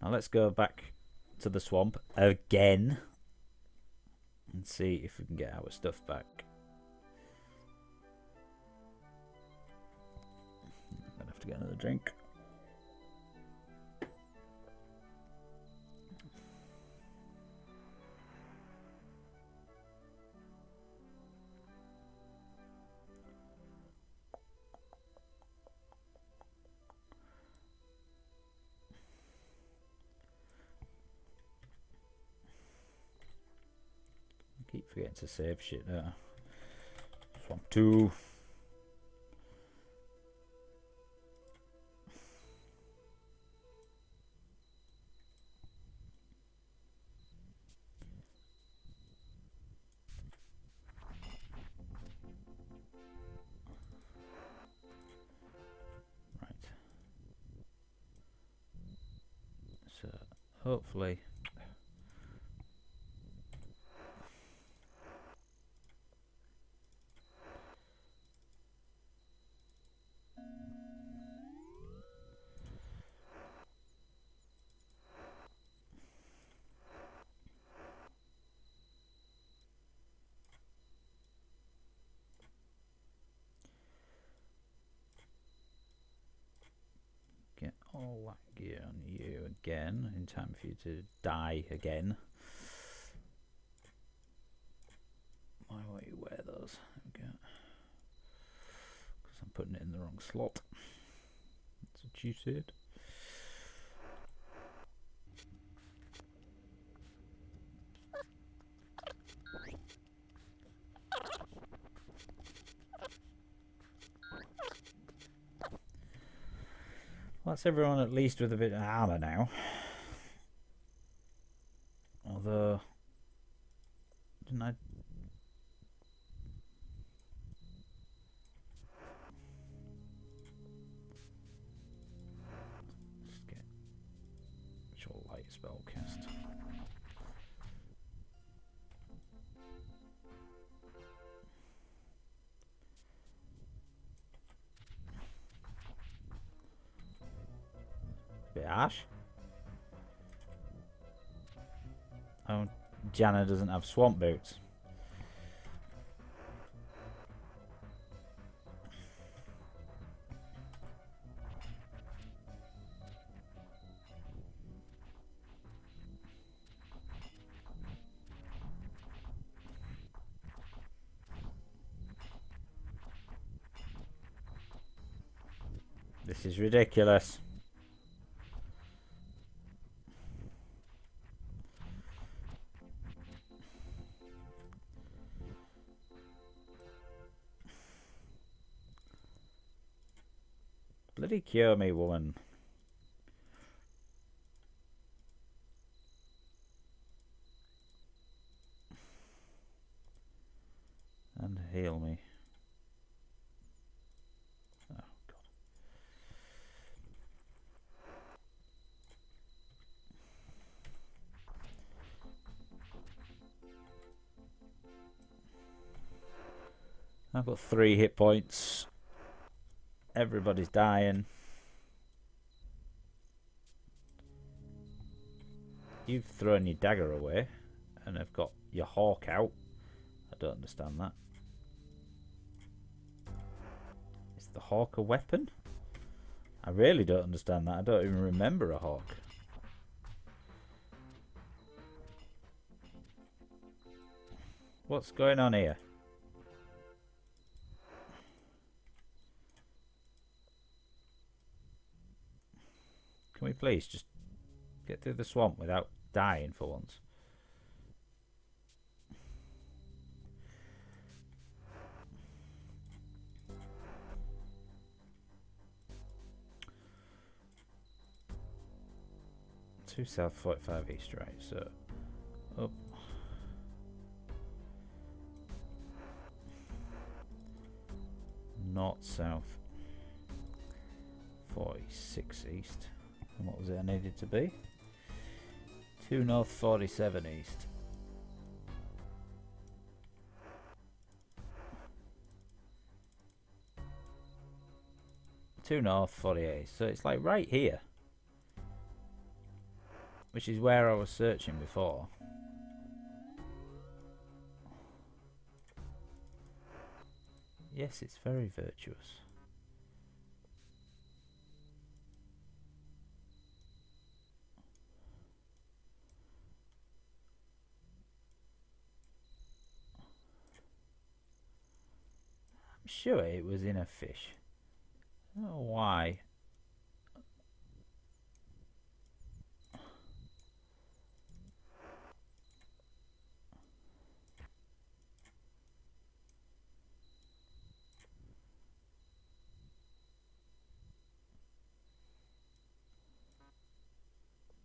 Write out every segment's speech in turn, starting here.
Now let's go back to the swamp again and see if we can get our stuff back. I'm gonna have to get another drink. Keep forgetting to save shit there. Swamp 2. Right. So hopefully get all that gear on you again in time for you to die again. Why won't you wear those? There we go. Because I'm putting it in the wrong slot. That's what you said. Well, that's everyone at least with a bit of armour now. Although, didn't I? Let's get Short Light spell cast. Bit harsh. Oh, Janna doesn't have swamp boots. This is ridiculous. Bloody cure me, woman. And heal me. Oh, God. I've got 3 hit points. Everybody's dying. You've thrown your dagger away and have got your hawk out. I don't understand that. Is the hawk a weapon? I really don't understand that. I don't even remember a hawk. What's going on here? Can we please just get through the swamp without dying for once? Two south, 45 east, right? So up. North, south, 46 east. And what was it I needed to be? 2 north, 47 east. 2 north, 48. So it's like right here. Which is where I was searching before. Yes, it's very virtuous. I'm sure it was in a fish. I don't know why.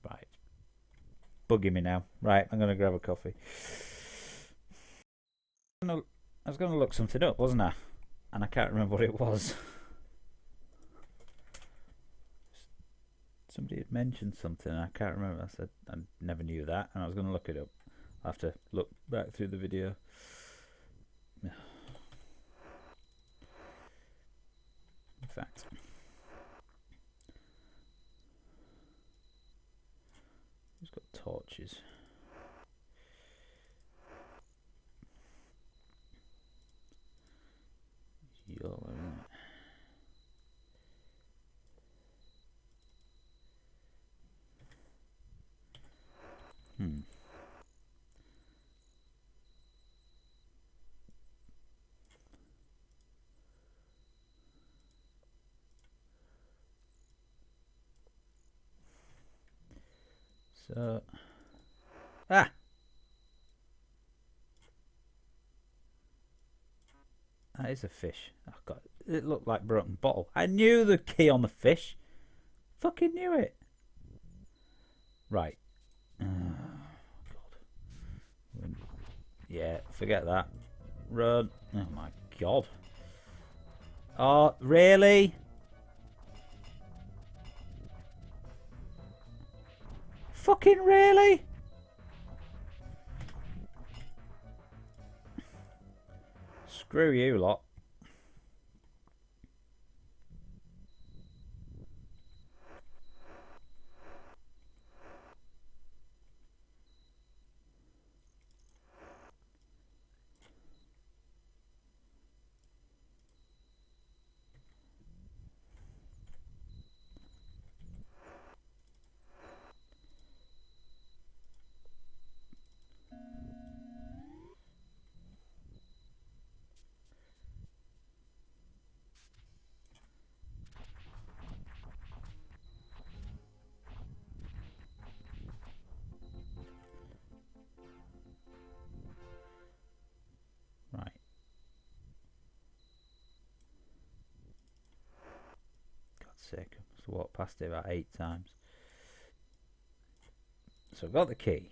Right. Bugging me now. Right, I'm going to grab a coffee. I was going to look something up, wasn't I? And I can't remember what it was. Somebody had mentioned something, and I can't remember. I said I never knew that, and I was going to look it up. I'll have to look back through the video. In fact, who's got torches? Yellow, isn't it? So, that is a fish. Oh God, it looked like broken bottle. I knew the key on the fish. Fucking knew it. Right. Oh, God. Yeah, forget that. Run. Oh my God. Oh, really? Fucking really? Screw you lot. Right. God's sake. I must have walked past it about 8 times. So I've got the key.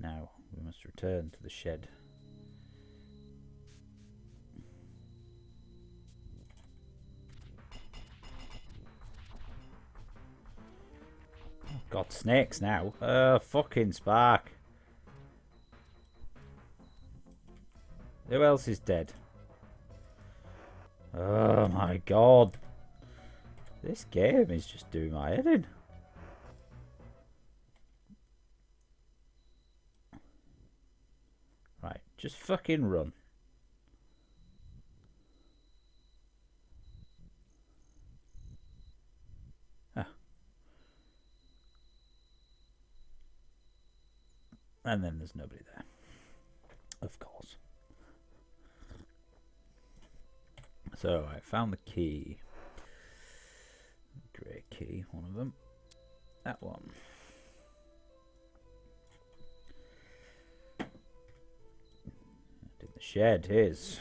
Now we must return to the shed. Oh God, snakes now. Fucking spark. Who else is dead? Oh my God. This game is just doing my head in. Right, just fucking run. Ah. And then there's nobody there. Of course. So I found the key. Grey key, one of them. That one. And in the shed is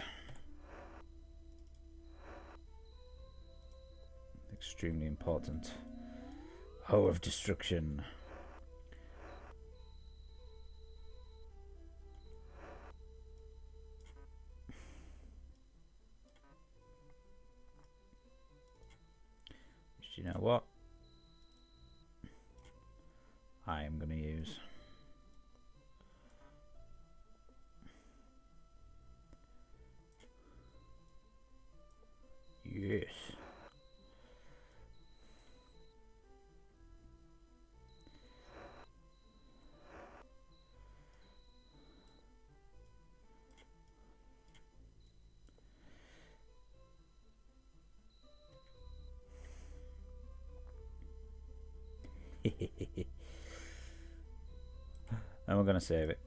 extremely important. Hoe of destruction. You know what? I am going to use. And we're going to save it.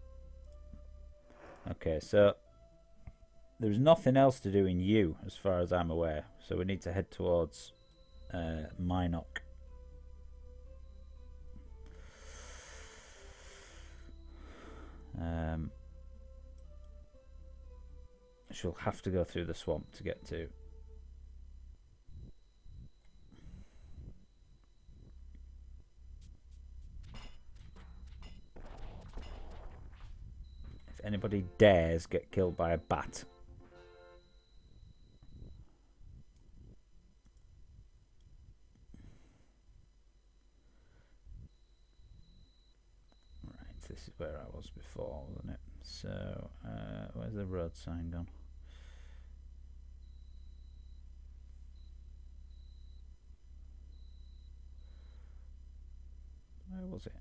Okay, so there's nothing else to do in U as far as I'm aware. So we need to head towards Mack. She'll have to go through the swamp to get to. If anybody dares get killed by a bat. Right, this is where I was before, wasn't it? So, where's the road sign gone? Where was it?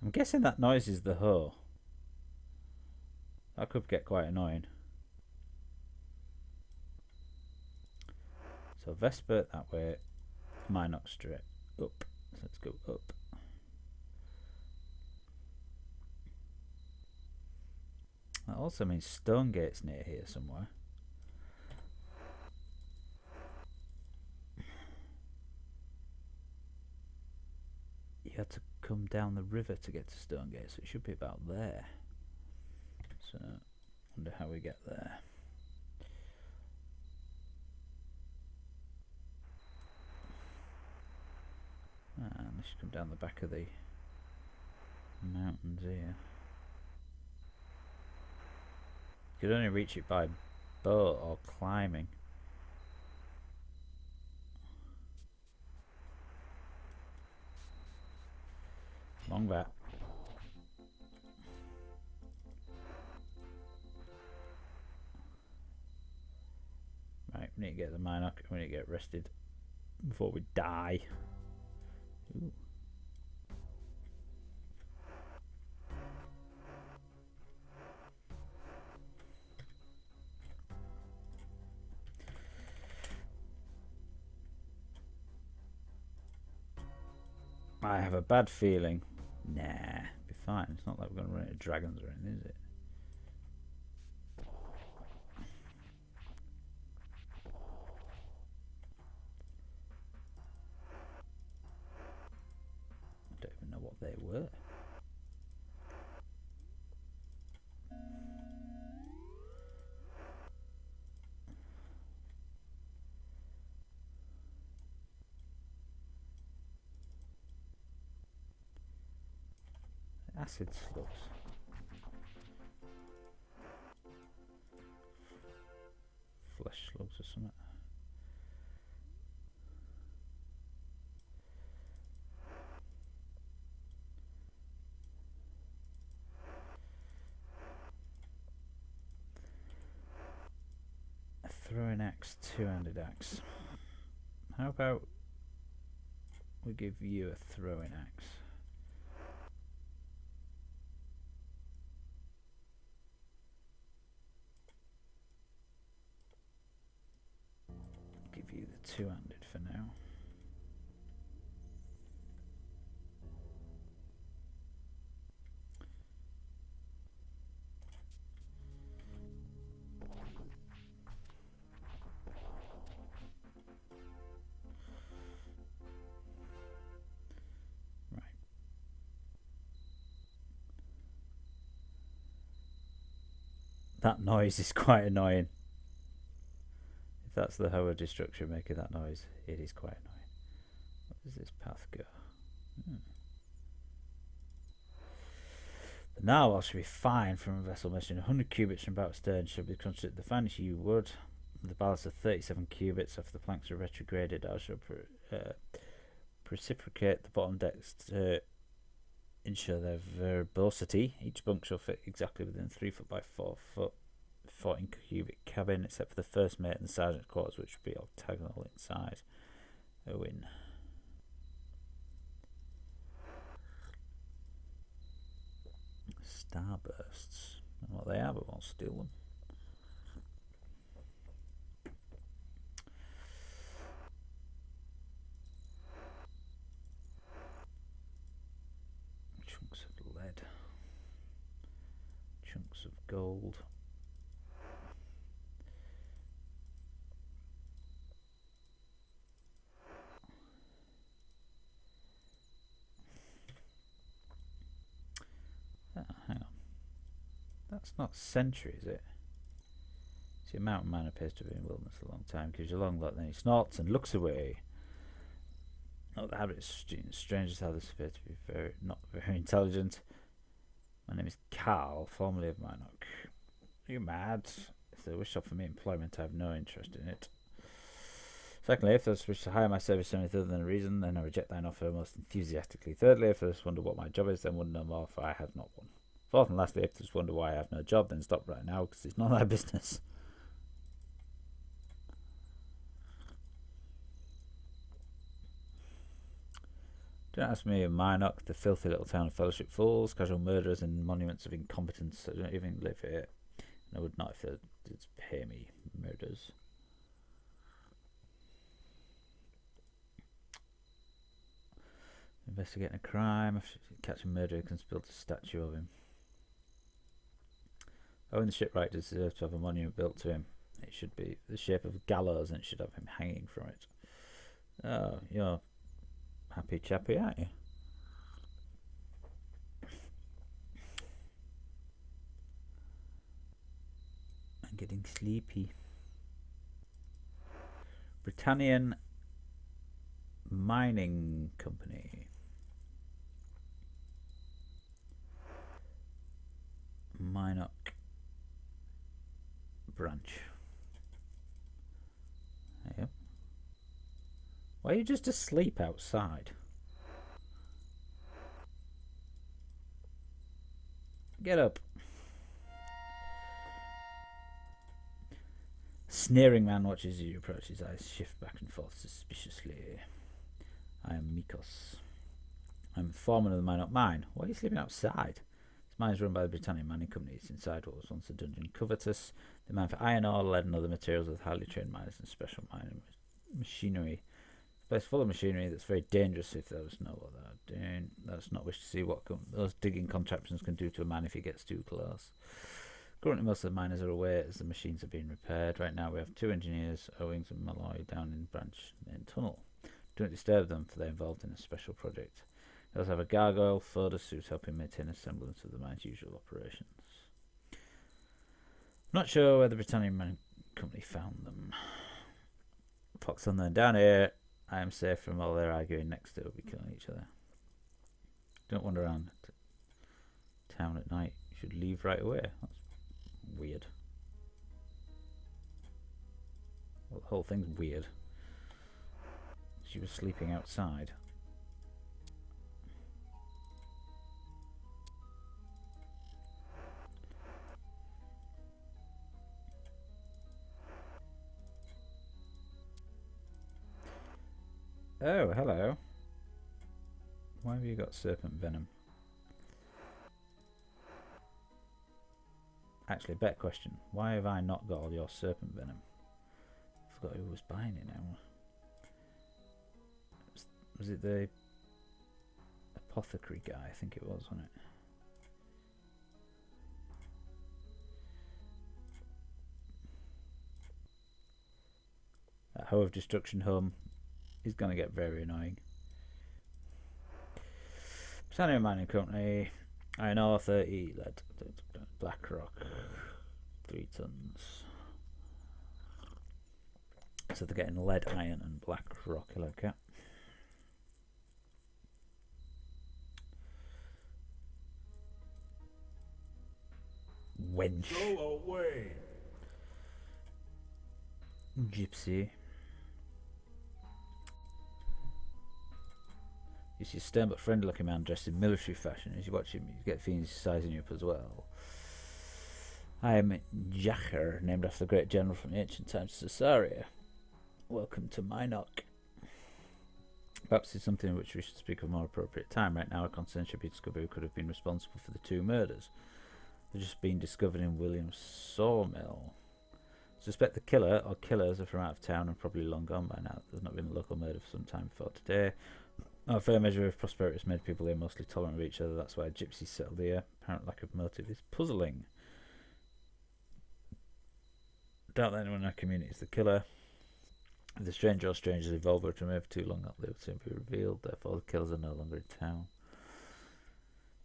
I'm guessing that noise is the hoe. That could get quite annoying. So Vesper that way, Mack straight up. So let's go up. That also means Stonegate's near here somewhere. You had to come down the river to get to Stonegate, so it should be about there. So, wonder how we get there. And this should come down the back of the mountains here. You could only reach it by boat or climbing. Long back. Right, we need to get the Mack. We need to get rested before we die. Ooh. I have a bad feeling. Nah, be fine. It's not like we're going to run into dragons or anything, is it? I don't even know what they were. Acid slugs. Flesh slugs or something. A throwing axe, two-handed axe. How about we give you a throwing axe? Give you the two-handed for now. Right. That noise is quite annoying. If that's the Hoa destruction making that noise, it is quite annoying. Where does this path go? The narwhal should be fine from a vessel measuring 100 cubits from about stern. Should be constructed the finest yew wood. The ballast of 37 cubits after the planks are retrograded. I shall precipitate the bottom decks to ensure their verbosity. Each bunk shall fit exactly within 3 foot by 4 foot 14 cubic cabin, except for the first mate and the sergeant's quarters, which would be octagonal in size. Owen. Starbursts. I don't know what they are, but we'll steal them. gold. Oh, hang on. That's not century, is it? See, a mountain man appears to have been in the wilderness a long time. Gives you a long look, then he snorts and looks away. Not the habit is strange as how this appears to be not very intelligent. My name is Carl, formerly of Mack. Are you mad? If they wish to offer me employment, I have no interest in it. Secondly, if they wish to hire my service for anything other than a reason, then I reject thine offer most enthusiastically. Thirdly, if they wonder what my job is, then wonder no more, for I have not one. Fourth and lastly, if they wonder why I have no job, then stop right now, because it's not their business. Don't ask me in Minot, the filthy little town of fellowship fools, casual murderers and monuments of incompetence. I don't even live here. And I would not if they did pay me murders. Investigating a crime. After catching a murderer, can build a statue of him. Oh, and the shipwright deserves to have a monument built to him. It should be the shape of a gallows and it should have him hanging from it. Oh, you're happy chappy, aren't you? I'm getting sleepy. Britannian Mining Company. Minot branch. There you go. Why are you just asleep outside? Get up. Sneering man watches you approach. His eyes shift back and forth suspiciously. I am Mikos. I'm foreman of the Minot mine. Why are you sleeping outside? This mine is run by the Britannian Mining Company. It's inside what was once a dungeon. Covetous. They mine for iron ore, lead and other materials with highly trained miners and special mining machinery. Place full of machinery that's very dangerous if those know what they're doing. Let's not wish to see what those digging contraptions can do to a man if he gets too close. Currently, most of the miners are away as the machines are being repaired. Right now, we have 2 engineers, Owings and Malloy, down in Branch Main Tunnel. Don't disturb them, for they're involved in a special project. They also have a gargoyle, photo suit helping maintain a semblance of the mine's usual operations. I'm not sure where the Britannian Mining Company found them. Fox on them down here. I am safe from all their arguing. Next they will be killing each other. Don't wander around town at night. You should leave right away. That's weird. Well, the whole thing's weird. She was sleeping outside. Oh, hello. Why have you got serpent venom? Actually, better question. Why have I not got all your serpent venom? I forgot who was buying it now. Was it the apothecary guy? I think it was, wasn't it? That Hoe of Destruction home is going to get very annoying. Britannian Mining Company, iron ore 30, lead, black rock 3 tons. So they're getting lead, iron, and black rock. Hello, cat. Wench. Go away. Gypsy. You see a stern but friendly looking man dressed in military fashion. As you watch him, you get the feeling he's sizing you up as well. I am Jacher, named after the great general from the ancient times of Caesarea. Welcome to Minot. Perhaps it's something which we should speak of more appropriate time. Right now, a concern should be discovered who could have been responsible for the 2 murders. They've just been discovered in William's sawmill. Suspect the killer or killers are from out of town and probably long gone by now. There's not been a local murder for some time before today. A fair measure of prosperity has made people here mostly tolerant of each other. That's why gypsies settled here. Apparent lack of motive is puzzling. Doubt that anyone in our community is the killer. If the stranger or strangers evolve or remain for too long, that they will soon be revealed. Therefore, the killers are no longer in town.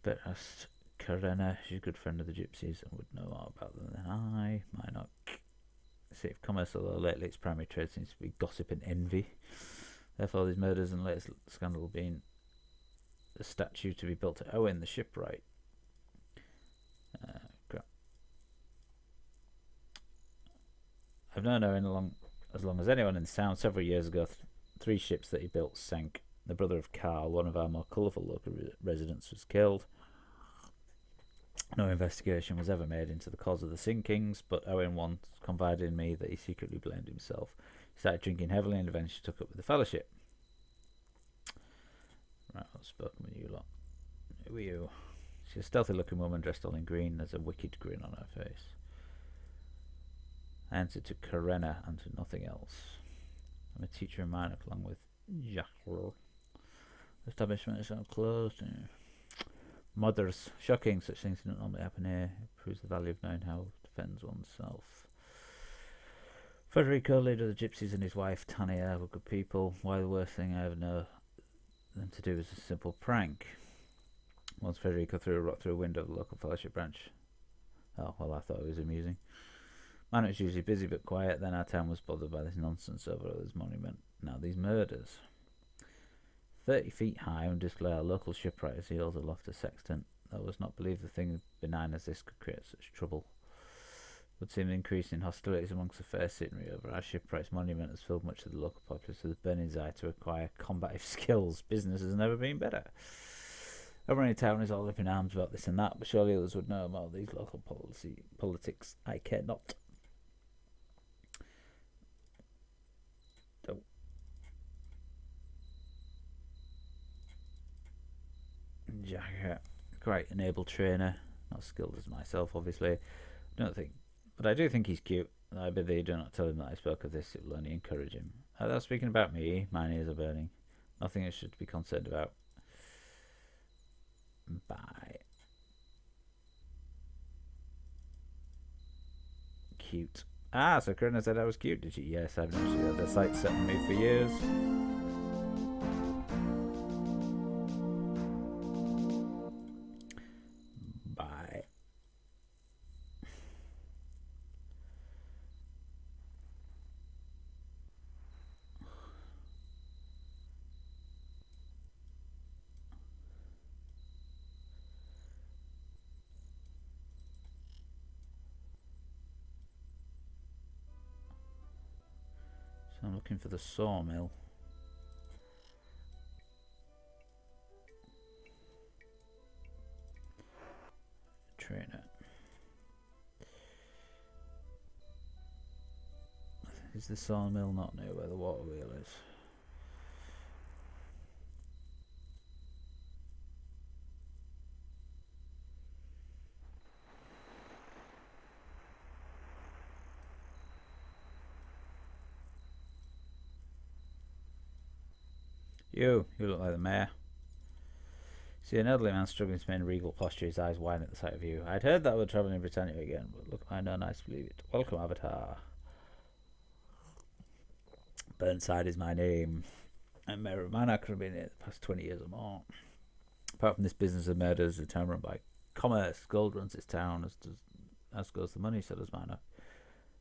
Better ask Karena. She's a good friend of the gypsies and would know more about them than I. Mack. See if commerce, although lately its primary trade seems to be gossip and envy. Therefore, these murders and latest scandal being the statue to be built to Owen, the shipwright. I've known Owen as long as anyone in the town. Several years ago, 3 ships that he built sank. The brother of Carl, one of our more colourful local residents, was killed. No investigation was ever made into the cause of the sinkings, but Owen once confided in me that he secretly blamed himself. He started drinking heavily and eventually took up with the fellowship. Right, I've spoken with you lot. Who are you? She's a stealthy looking woman dressed all in green. There's a wicked grin on her face. I answered to Karena and to nothing else. I'm a teacher in Mack along with Jacques. The establishment is now closed. Mothers. Shocking, such things don't normally happen here. It proves the value of knowing how to defend oneself. Federico, leader of the gypsies, and his wife Tania were good people. Why the worst thing I ever know them to do is a simple prank. Once Federico threw a rock through a window of the local fellowship branch. Oh, well, I thought it was amusing. Man was usually busy but quiet. Then our town was bothered by this nonsense over this monument. Now these murders. 30 feet high, undisclosed, our local shipwright as he heels aloft a sextant. I was not believe the thing benign as this could create such trouble. Would seem an increase in hostilities amongst the fair citizenry over our shipwright's monument has filled much of the local populace with a burning desire to acquire combative skills. Business has never been better. Everyone in town is all up in arms about this and that, but surely others would know about these local politics. I care not. Jack, quite an able trainer, not skilled as myself, obviously. But I do think he's cute. I bid thee do not tell him that I spoke of this; it will only encourage him. Thou speaking about me, mine ears are burning. Nothing I should be concerned about. Bye. Cute. Ah, so Karina said I was cute, did she? Yes, I've noticed you had the sights set on me for years. I'm looking for the sawmill. Trainer. Is the sawmill not near where the water wheel is? You look like the mayor. See an elderly man struggling to maintain regal posture, his eyes wide at the sight of you. I'd heard that we're travelling in Britannia again, but look, I know nice to believe it. Welcome, Avatar. Burnside is my name. I'm mayor of Mack. I've been here the past 20 years or more. Apart from this business of murders, the town run by commerce. Gold runs its town, as goes the money, so does Mack.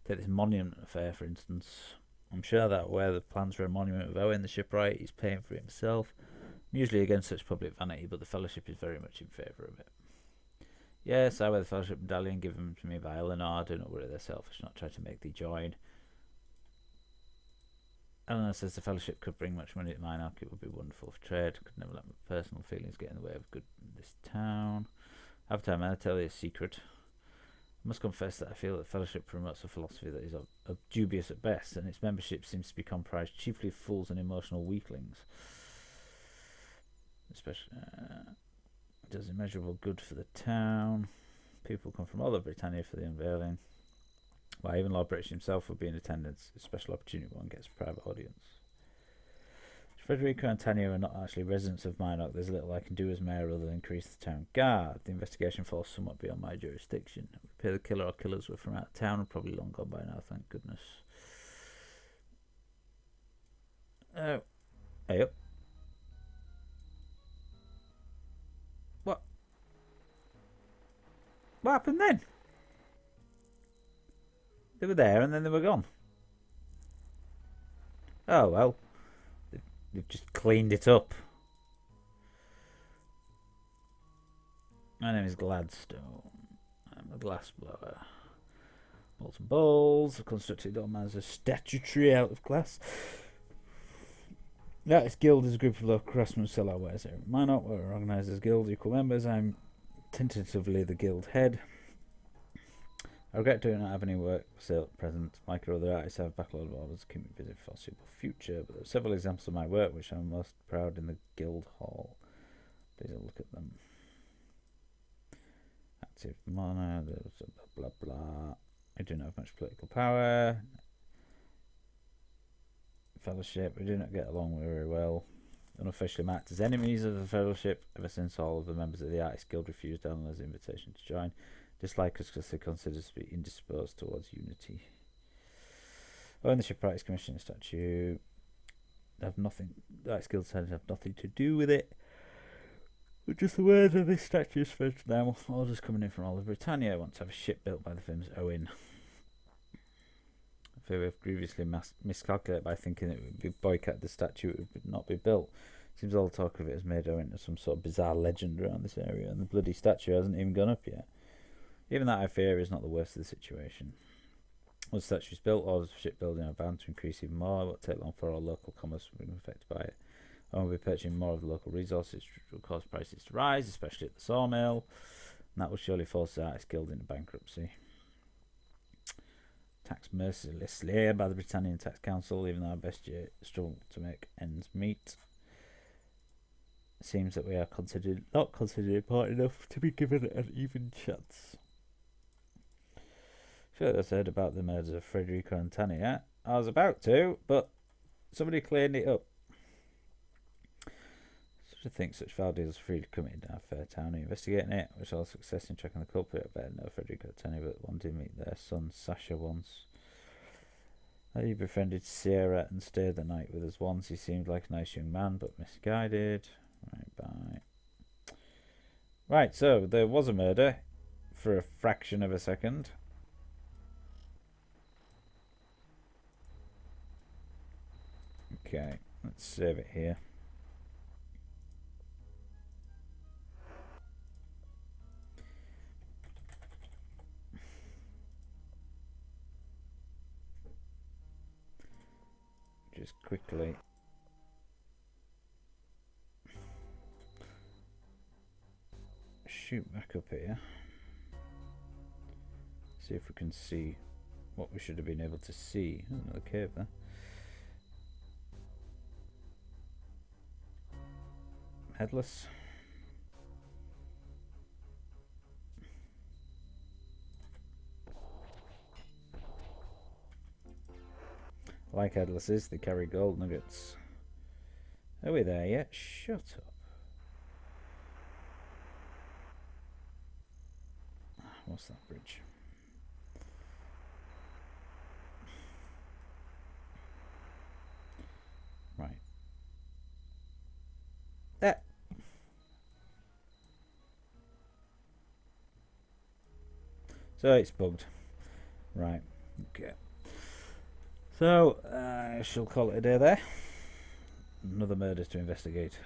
Take this monument affair, for instance. I'm sure that where the plans for a monument of Owen the shipwright, he's paying for it himself. I'm usually against such public vanity, but the fellowship is very much in favour of it. Yes, I wear the fellowship medallion given to me by Eleanor. Do not worry, they're selfish, not try to make thee join. Eleanor says the fellowship could bring much money to Mack. It would be wonderful for trade. Could never let my personal feelings get in the way of good in this town. Avatar, may I tell you a secret? I must confess that I feel that the fellowship promotes a philosophy that is dubious at best, and its membership seems to be comprised chiefly of fools and emotional weaklings. Especially, it does immeasurable good for the town. People come from all over Britannia for the unveiling. Why, even Lord British himself would be in attendance. A special opportunity one gets a private audience. Frederico and Tanya are not actually residents of Minot. There's little I can do as mayor other than increase the town guard. The investigation falls somewhat beyond my jurisdiction. It would appear the killer or killers were from out of town and probably long gone by now, thank goodness. Oh. Hey up. What? What happened then? They were there and then they were gone. Oh well. They've just cleaned it up. My name is Gladstone. I'm a glassblower. Molten bowls, constructed on as a statuary out of glass. That guild is a group of local craftsmen who sell our wares here. Minot, we're organised as guild equal members. I'm tentatively the guild head. I regret do not have any work for sale at present. Like other artists, I have a backlog of orders to keep me busy for a foreseeable future, but there are several examples of my work which I'm most proud in the guild hall. Please have a look at them. Active mana, blah blah blah. I do not have much political power. Fellowship, we do not get along very well. Unofficially marked as enemies of the Fellowship ever since all of the members of the Artist Guild refused Eleanor's invitation to join. Dislike us because they consider us to be indisposed towards unity. Own the Shipwrights Commission statue. Have nothing. The Artist Guild said have nothing to do with it. But just the words of this statue is for now. Orders coming in from all of Britannia. I want to have a ship built by the famous Owen. I feel we've grievously miscalculated by thinking it would be boycott the statue, it would not be built. Seems all the talk of it has made Owen into some sort of bizarre legend around this area, and the bloody statue hasn't even gone up yet. Even that, I fear, is not the worst of the situation. Once the statue is built, orders for shipbuilding are bound to increase even more. It won't take long for all local commerce to be affected by it. I will be purchasing more of the local resources, which will cause prices to rise, especially at the sawmill. And that will surely force the Artist Guild into bankruptcy. Taxed mercilessly by the Britannian Tax Council, even though our best year struggle to make ends meet. It seems that we are not considered important enough to be given an even chance. Sure, I heard about the murders of Frederico and Tanya. I was about to, but somebody cleared it up. I think such foul deals are free to come into our fair town. Investigating it, which all success in tracking the culprit. I better know Frederico and Tanya, but one did meet their son Sasha once. He befriended Sierra and stayed the night with us once. He seemed like a nice young man, but misguided. Right, bye. Right, so there was a murder for a fraction of a second. Okay, let's save it here. Just quickly shoot back up here. See if we can see what we should have been able to see. Oh, another cave there. Headless. Like headlesses, they carry gold nuggets. Are we there yet? Shut up. What's that bridge? Right. There. So it's bugged. Right. Okay. So, I shall call it a day there. Another murder to investigate.